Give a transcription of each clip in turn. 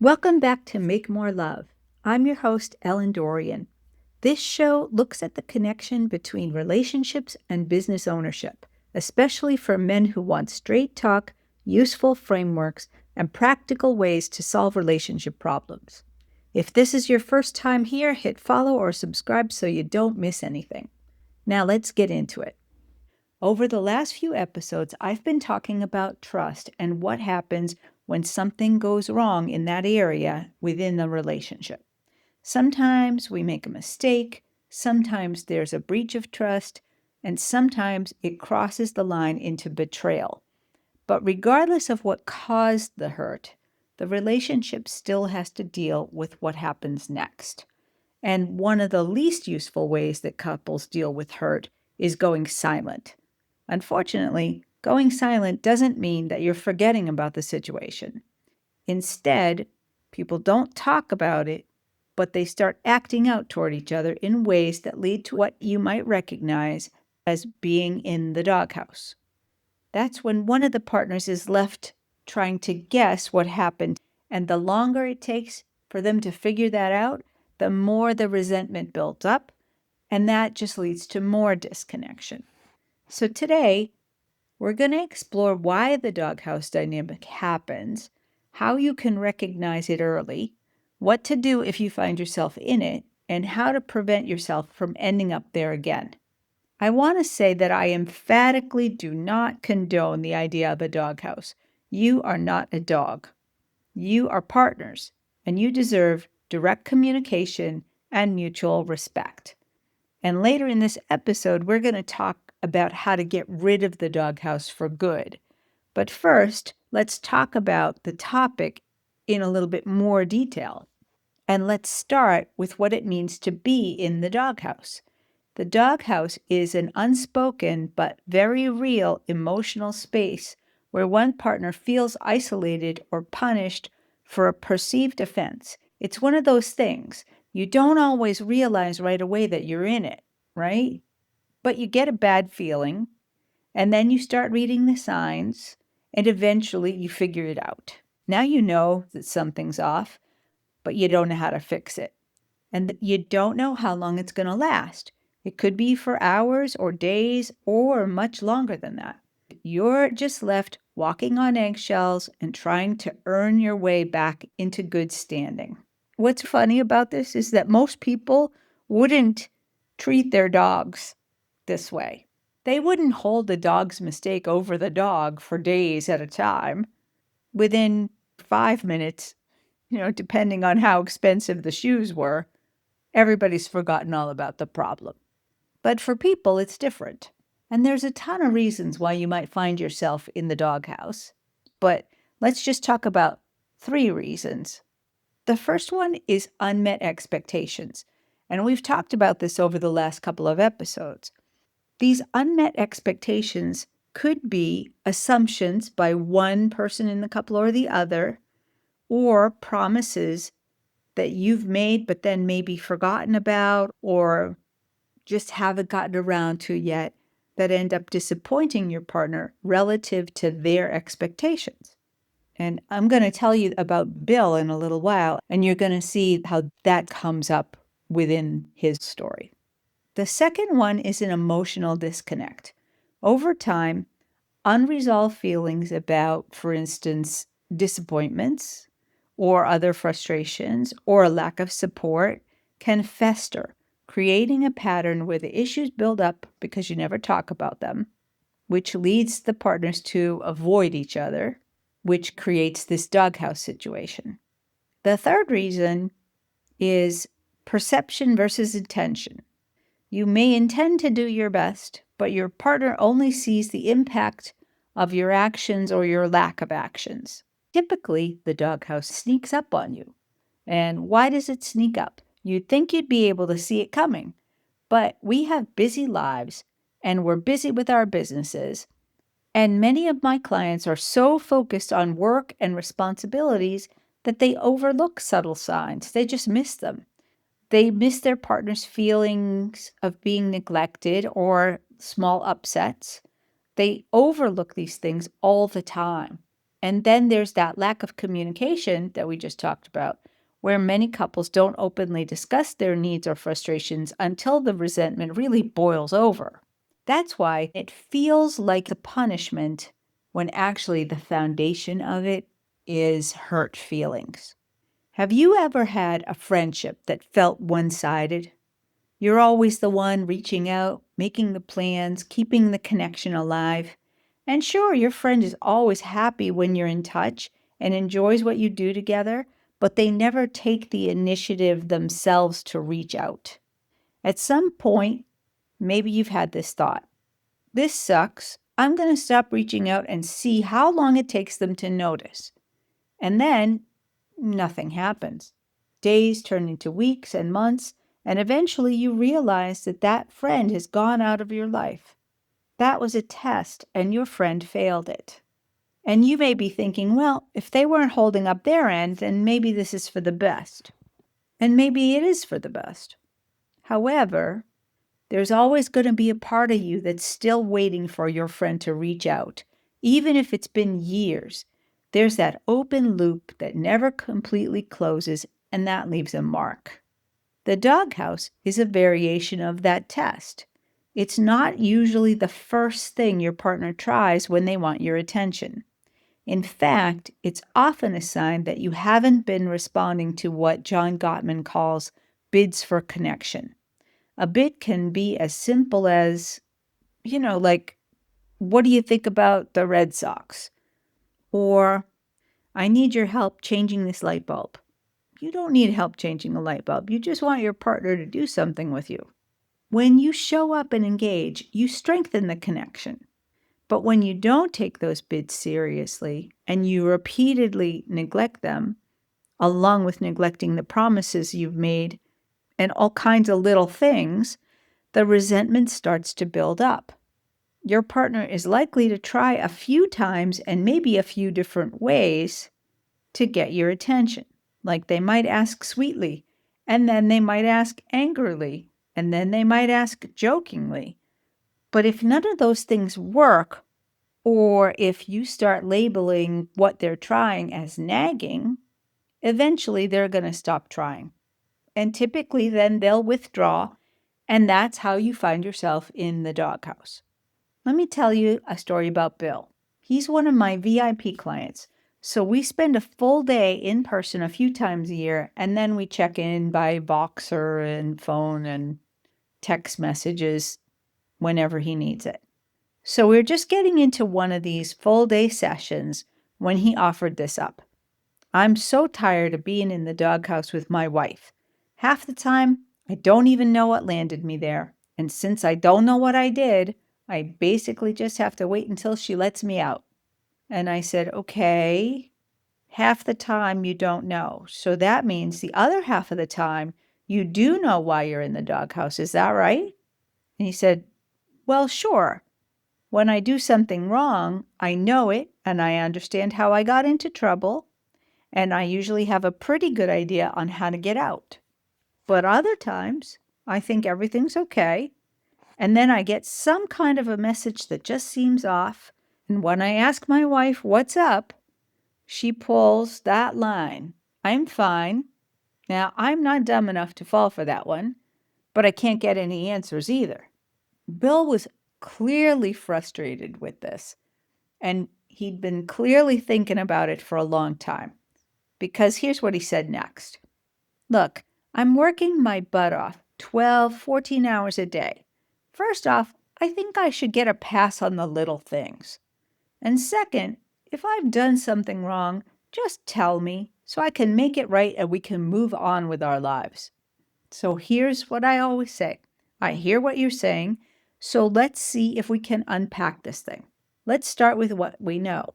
Welcome back to Make More Love. I'm your host, Ellen Dorian. This show looks at the connection between relationships and business ownership, especially for men who want straight talk, useful frameworks, and practical ways to solve relationship problems. If this is your first time here, hit follow or subscribe so you don't miss anything. Now let's get into it. Over the last few episodes, I've been talking about trust and what happens when something goes wrong in that area within the relationship. Sometimes we make a mistake, sometimes there's a breach of trust, and sometimes it crosses the line into betrayal. But regardless of what caused the hurt, the relationship still has to deal with what happens next. And one of the least useful ways that couples deal with hurt is going silent. Unfortunately, going silent doesn't mean that you're forgetting about the situation. Instead, people don't talk about it, but they start acting out toward each other in ways that lead to what you might recognize as being in the doghouse. That's when one of the partners is left trying to guess what happened, and the longer it takes for them to figure that out, the more the resentment builds up, and that just leads to more disconnection. So today, we're going to explore why the doghouse dynamic happens, how you can recognize it early, what to do if you find yourself in it, and how to prevent yourself from ending up there again. I want to say that I emphatically do not condone the idea of a doghouse. You are not a dog. You are partners, and you deserve direct communication and mutual respect. And later in this episode, we're going to talk about how to get rid of the doghouse for good. But first, let's talk about the topic in a little bit more detail. And let's start with what it means to be in the doghouse. The doghouse is an unspoken but very real emotional space where one partner feels isolated or punished for a perceived offense. It's one of those things you don't always realize right away that you're in it, right? But you get a bad feeling, and then you start reading the signs, and eventually you figure it out. Now you know that something's off, but you don't know how to fix it. And you don't know how long it's going to last. It could be for hours or days or much longer than that. You're just left walking on eggshells and trying to earn your way back into good standing. What's funny about this is that most people wouldn't treat their dogs this way. They wouldn't hold the dog's mistake over the dog for days at a time. Within 5 minutes, depending on how expensive the shoes were, everybody's forgotten all about the problem. But for people, it's different. And there's a ton of reasons why you might find yourself in the doghouse. But let's just talk about 3 reasons. The first one is unmet expectations. And we've talked about this over the last couple of episodes. These unmet expectations could be assumptions by one person in the couple or the other, or promises that you've made but then maybe forgotten about or just haven't gotten around to yet that end up disappointing your partner relative to their expectations. And I'm going to tell you about Bill in a little while, and you're going to see how that comes up within his story. The second one is an emotional disconnect. Over time, unresolved feelings about, for instance, disappointments or other frustrations or a lack of support can fester, creating a pattern where the issues build up because you never talk about them, which leads the partners to avoid each other, which creates this doghouse situation. The third reason is perception versus intention. You may intend to do your best, but your partner only sees the impact of your actions or your lack of actions. Typically, the doghouse sneaks up on you. And why does it sneak up? You'd think you'd be able to see it coming, but we have busy lives and we're busy with our businesses. And many of my clients are so focused on work and responsibilities that they overlook subtle signs. They just miss them. They miss their partner's feelings of being neglected or small upsets. They overlook these things all the time. And then there's that lack of communication that we just talked about, where many couples don't openly discuss their needs or frustrations until the resentment really boils over. That's why it feels like a punishment when actually the foundation of it is hurt feelings. Have you ever had a friendship that felt one-sided? You're always the one reaching out, making the plans, keeping the connection alive. And sure, your friend is always happy when you're in touch and enjoys what you do together, but they never take the initiative themselves to reach out. At some point, maybe you've had this thought: this sucks. I'm going to stop reaching out and see how long it takes them to notice. And then nothing happens. Days turn into weeks and months, and eventually you realize that that friend has gone out of your life. That was a test, and your friend failed it. And you may be thinking, well, if they weren't holding up their end, then maybe this is for the best. And maybe it is for the best. However, there's always going to be a part of you that's still waiting for your friend to reach out, even if it's been years. There's that open loop that never completely closes, and that leaves a mark. The doghouse is a variation of that test. It's not usually the first thing your partner tries when they want your attention. In fact, it's often a sign that you haven't been responding to what John Gottman calls bids for connection. A bid can be as simple as, like, what do you think about the Red Sox? Or, I need your help changing this light bulb. You don't need help changing a light bulb. You just want your partner to do something with you. When you show up and engage, you strengthen the connection. But when you don't take those bids seriously and you repeatedly neglect them, along with neglecting the promises you've made and all kinds of little things, the resentment starts to build up. Your partner is likely to try a few times and maybe a few different ways to get your attention. Like they might ask sweetly, and then they might ask angrily, and then they might ask jokingly. But if none of those things work, or if you start labeling what they're trying as nagging, eventually they're going to stop trying. And typically then they'll withdraw, and that's how you find yourself in the doghouse. Let me tell you a story about Bill. He's one of my VIP clients. So we spend a full day in person a few times a year, and then we check in by Voxer and phone and text messages whenever he needs it. So we're just getting into one of these full day sessions when he offered this up. I'm so tired of being in the doghouse with my wife. Half the time, I don't even know what landed me there. And since I don't know what I did, I basically just have to wait until she lets me out. And I said, okay, half the time you don't know. So that means the other half of the time you do know why you're in the doghouse. Is that right? And he said, well, sure. When I do something wrong, I know it and I understand how I got into trouble. And I usually have a pretty good idea on how to get out. But other times, I think everything's okay. And then I get some kind of a message that just seems off. And when I ask my wife, what's up? She pulls that line. I'm fine. Now, I'm not dumb enough to fall for that one, but I can't get any answers either. Bill was clearly frustrated with this, and he'd been clearly thinking about it for a long time. Because here's what he said next. Look, I'm working my butt off 12, 14 hours a day. First off, I think I should get a pass on the little things. And second, if I've done something wrong, just tell me so I can make it right and we can move on with our lives. So here's what I always say. I hear what you're saying, so let's see if we can unpack this thing. Let's start with what we know.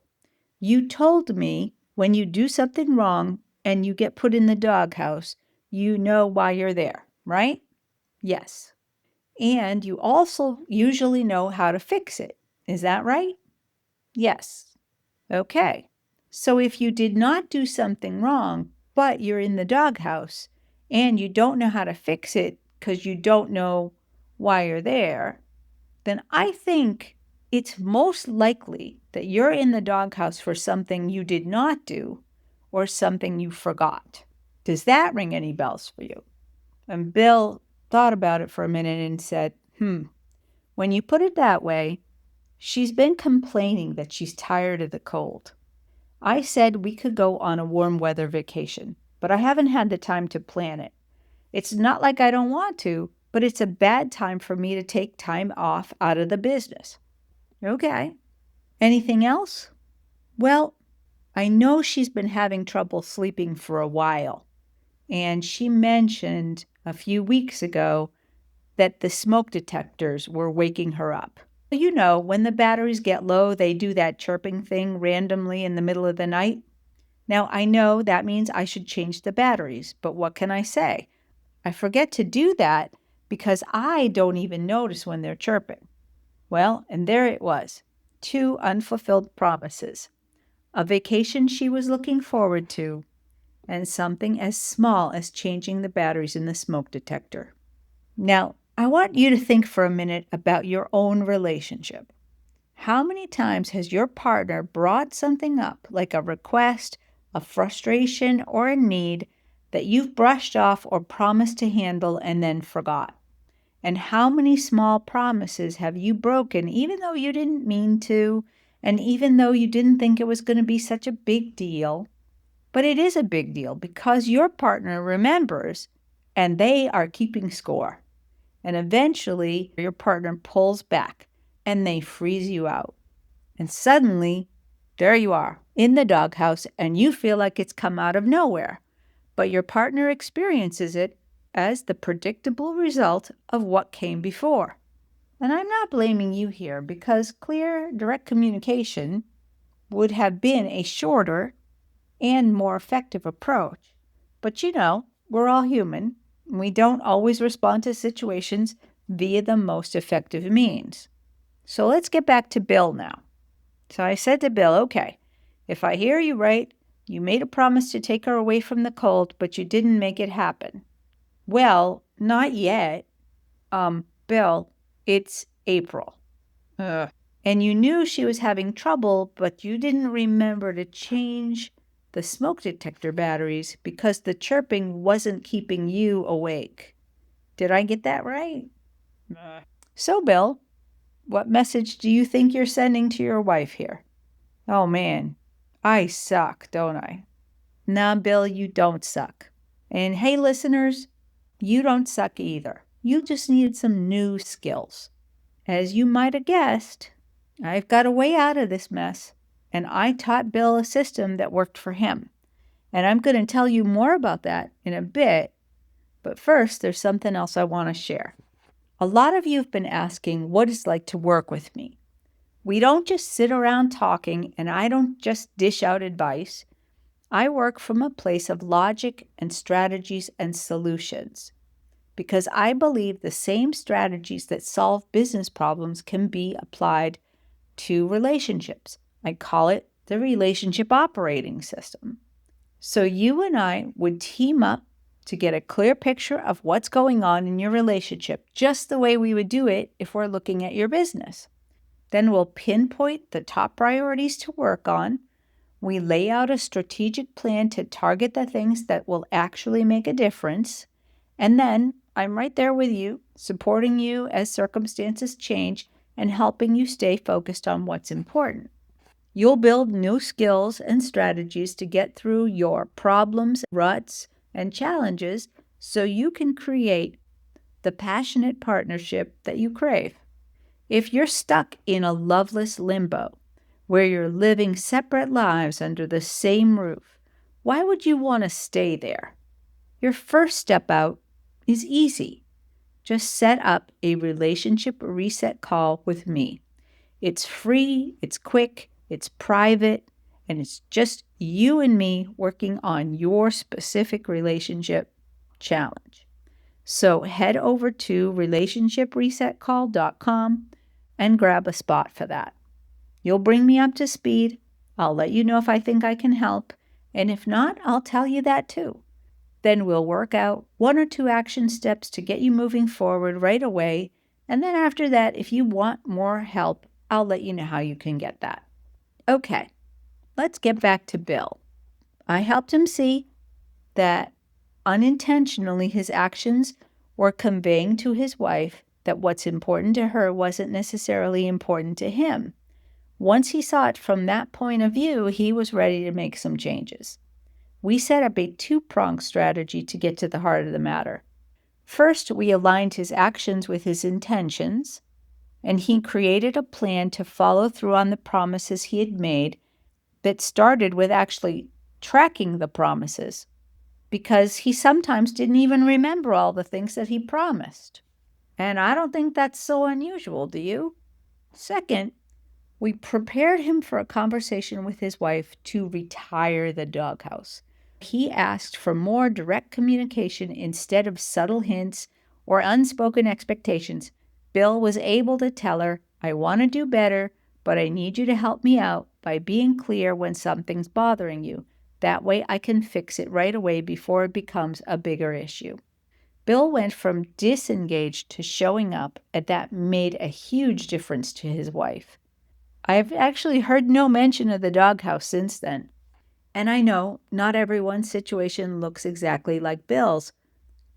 You told me when you do something wrong and you get put in the doghouse, you know why you're there, right? Yes. And you also usually know how to fix it. Is that right? Yes. Okay. So if you did not do something wrong, but you're in the doghouse and you don't know how to fix it because you don't know why you're there, then I think it's most likely that you're in the doghouse for something you did not do or something you forgot. Does that ring any bells for you? And Bill thought about it for a minute and said, when you put it that way, she's been complaining that she's tired of the cold. I said we could go on a warm weather vacation, but I haven't had the time to plan it. It's not like I don't want to, but it's a bad time for me to take time off out of the business. Okay. Anything else? Well, I know she's been having trouble sleeping for a while, and she mentioned a few weeks ago that the smoke detectors were waking her up. You know, when the batteries get low, they do that chirping thing randomly in the middle of the night. Now, I know that means I should change the batteries, but what can I say? I forget to do that because I don't even notice when they're chirping. Well, and there it was, 2 unfulfilled promises, a vacation she was looking forward to, and something as small as changing the batteries in the smoke detector. Now, I want you to think for a minute about your own relationship. How many times has your partner brought something up, like a request, a frustration, or a need that you've brushed off or promised to handle and then forgot? And how many small promises have you broken, even though you didn't mean to, and even though you didn't think it was going to be such a big deal? But it is a big deal because your partner remembers and they are keeping score. And eventually your partner pulls back and they freeze you out. And suddenly, there you are in the doghouse and you feel like it's come out of nowhere. But your partner experiences it as the predictable result of what came before. And I'm not blaming you here because clear, direct communication would have been a shorter and more effective approach. But you know, we're all human. We don't always respond to situations via the most effective means. So let's get back to Bill now. So I said to Bill, okay, if I hear you right, you made a promise to take her away from the cold, but you didn't make it happen. Well, not yet. Bill, it's April. And you knew she was having trouble, but you didn't remember to change the smoke detector batteries because the chirping wasn't keeping you awake. Did I get that right? So, Bill, what message do you think you're sending to your wife here? Oh, man, I suck, don't I? Nah, Bill, you don't suck. And hey, listeners, you don't suck either. You just needed some new skills. As you might have guessed, I've got a way out of this mess, and I taught Bill a system that worked for him. And I'm going to tell you more about that in a bit, but first, there's something else I want to share. A lot of you have been asking what it's like to work with me. We don't just sit around talking, and I don't just dish out advice. I work from a place of logic and strategies and solutions because I believe the same strategies that solve business problems can be applied to relationships. I call it the relationship operating system. So you and I would team up to get a clear picture of what's going on in your relationship, just the way we would do it if we're looking at your business. Then we'll pinpoint the top priorities to work on. We lay out a strategic plan to target the things that will actually make a difference. And then I'm right there with you, supporting you as circumstances change and helping you stay focused on what's important. You'll build new skills and strategies to get through your problems, ruts, and challenges so you can create the passionate partnership that you crave. If you're stuck in a loveless limbo, where you're living separate lives under the same roof, why would you want to stay there? Your first step out is easy. Just set up a relationship reset call with me. It's free, it's quick, it's private, and it's just you and me working on your specific relationship challenge. So head over to relationshipresetcall.com and grab a spot for that. You'll bring me up to speed. I'll let you know if I think I can help. And if not, I'll tell you that too. Then we'll work out 1 or 2 action steps to get you moving forward right away. And then after that, if you want more help, I'll let you know how you can get that. Okay, let's get back to Bill. I helped him see that unintentionally his actions were conveying to his wife that what's important to her wasn't necessarily important to him. Once he saw it from that point of view, he was ready to make some changes. We set up a two-pronged strategy to get to the heart of the matter. First, we aligned his actions with his intentions, and he created a plan to follow through on the promises he had made that started with actually tracking the promises, because he sometimes didn't even remember all the things that he promised. And I don't think that's so unusual, do you? Second, we prepared him for a conversation with his wife to retire the doghouse. He asked for more direct communication instead of subtle hints or unspoken expectations. Bill was able to tell her, I want to do better, but I need you to help me out by being clear when something's bothering you. That way I can fix it right away before it becomes a bigger issue. Bill went from disengaged to showing up, and that made a huge difference to his wife. I've actually heard no mention of the doghouse since then. And I know not everyone's situation looks exactly like Bill's,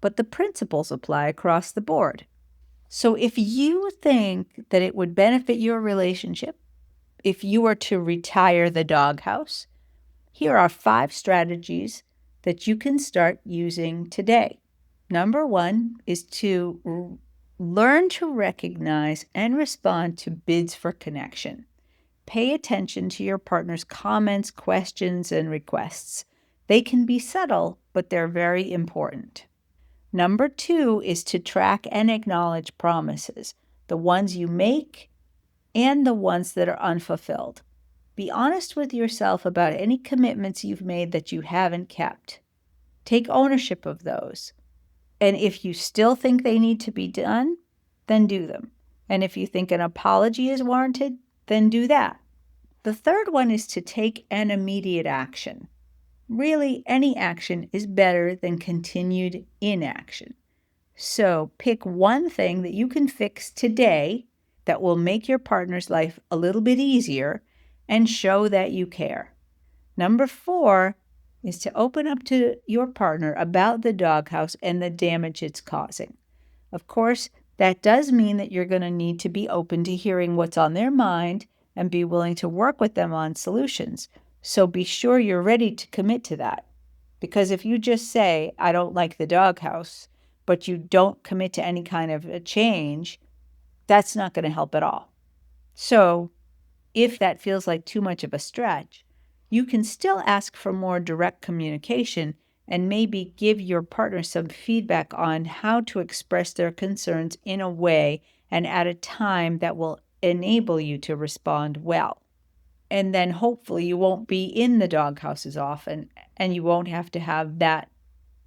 but the principles apply across the board. So if you think that it would benefit your relationship if you were to retire the doghouse, here are 5 strategies that you can start using today. Number 1 is to learn to recognize and respond to bids for connection. Pay attention to your partner's comments, questions, and requests. They can be subtle, but they're very important. Number 2 is to track and acknowledge promises, the ones you make and the ones that are unfulfilled. Be honest with yourself about any commitments you've made that you haven't kept. Take ownership of those. And if you still think they need to be done, then do them. And if you think an apology is warranted, then do that. The third one is to take an immediate action. Really, any action is better than continued inaction. So pick one thing that you can fix today that will make your partner's life a little bit easier and show that you care. Number 4 is to open up to your partner about the doghouse and the damage it's causing. Of course, that does mean that you're going to need to be open to hearing what's on their mind and be willing to work with them on solutions. So be sure you're ready to commit to that. Because if you just say, I don't like the doghouse, but you don't commit to any kind of a change, that's not going to help at all. So if that feels like too much of a stretch, you can still ask for more direct communication and maybe give your partner some feedback on how to express their concerns in a way and at a time that will enable you to respond well. And then hopefully you won't be in the doghouse as often, and you won't have to have that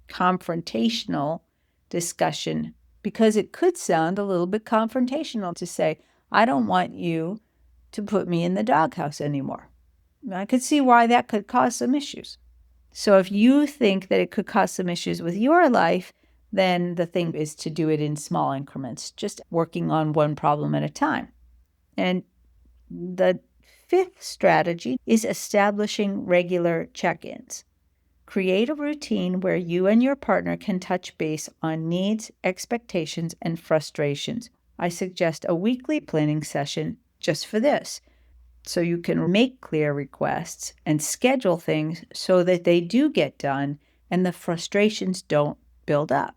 confrontational discussion, because it could sound a little bit confrontational to say, I don't want you to put me in the doghouse anymore. I could see why that could cause some issues. So if you think that it could cause some issues with your life, then the thing is to do it in small increments, just working on one problem at a time. And the 5th strategy is establishing regular check-ins. Create a routine where you and your partner can touch base on needs, expectations, and frustrations. I suggest a weekly planning session just for this, so you can make clear requests and schedule things so that they do get done and the frustrations don't build up.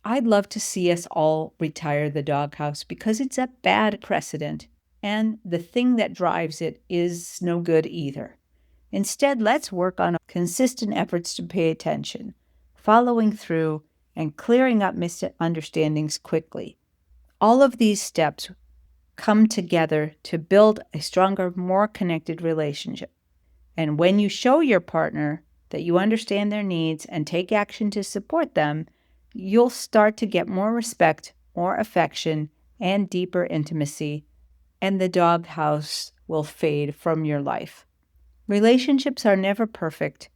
I'd love to see us all retire the doghouse because it's a bad precedent, and the thing that drives it is no good either. Instead, let's work on consistent efforts to pay attention, following through, and clearing up misunderstandings quickly. All of these steps come together to build a stronger, more connected relationship. And when you show your partner that you understand their needs and take action to support them, you'll start to get more respect, more affection, and deeper intimacy, and the doghouse will fade from your life. Relationships are never perfect,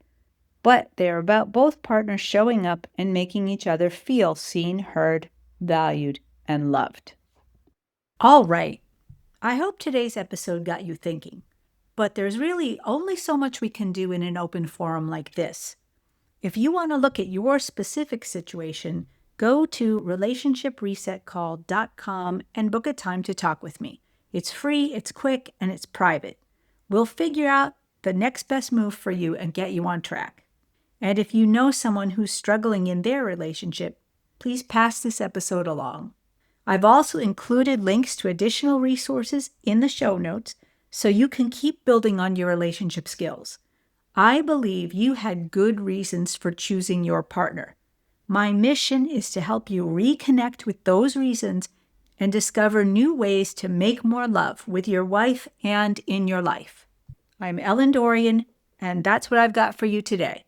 but they're about both partners showing up and making each other feel seen, heard, valued, and loved. All right, I hope today's episode got you thinking, but there's really only so much we can do in an open forum like this. If you want to look at your specific situation, go to relationshipresetcall.com and book a time to talk with me. It's free, it's quick, and it's private. We'll figure out the next best move for you and get you on track. And if you know someone who's struggling in their relationship, please pass this episode along. I've also included links to additional resources in the show notes so you can keep building on your relationship skills. I believe you had good reasons for choosing your partner. My mission is to help you reconnect with those reasons and discover new ways to make more love with your wife and in your life. I'm Ellen Dorian, and that's what I've got for you today.